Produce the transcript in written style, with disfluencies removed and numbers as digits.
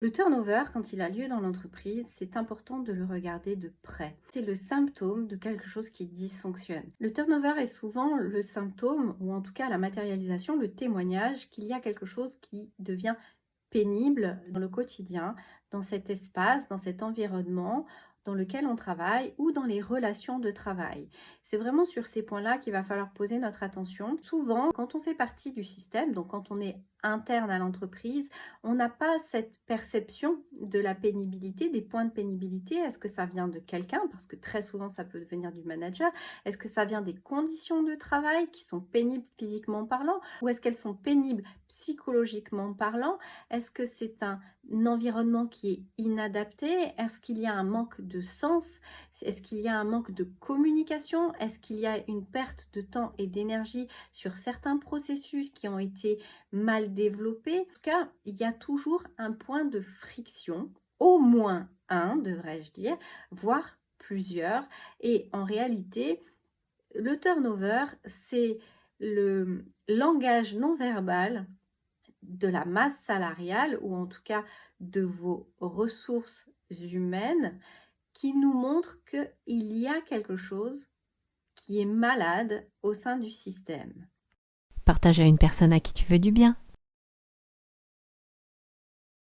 Le turnover, quand il a lieu dans l'entreprise, c'est important de le regarder de près. C'est le symptôme de quelque chose qui dysfonctionne. Le turnover est souvent le symptôme, ou en tout cas la matérialisation, le témoignage qu'il y a quelque chose qui devient pénible dans le quotidien, dans cet espace, dans cet environnement dans lequel on travaille ou dans les relations de travail. C'est vraiment sur ces points-là qu'il va falloir poser notre attention. Souvent, quand on fait partie du système, donc quand on est interne à l'entreprise, on n'a pas cette perception de la pénibilité, des points de pénibilité. Est-ce que ça vient de quelqu'un? Parce que très souvent, ça peut venir du manager. Est-ce que ça vient des conditions de travail qui sont pénibles physiquement parlant? Ou est-ce qu'elles sont pénibles psychologiquement parlant? Est-ce que c'est un environnement qui est inadapté? Est-ce qu'il y a un manque de sens? Est-ce qu'il y a un manque de communication? Est-ce qu'il y a une perte de temps et d'énergie sur certains processus qui ont été mal développés? En tout cas, il y a toujours un point de friction, au moins un, devrais-je dire, voire plusieurs. Et en réalité, le turnover, c'est le langage non verbal de la masse salariale ou en tout cas de vos ressources humaines qui nous montre qu'il y a quelque chose qui est malade au sein du système. Partage à une personne à qui tu veux du bien.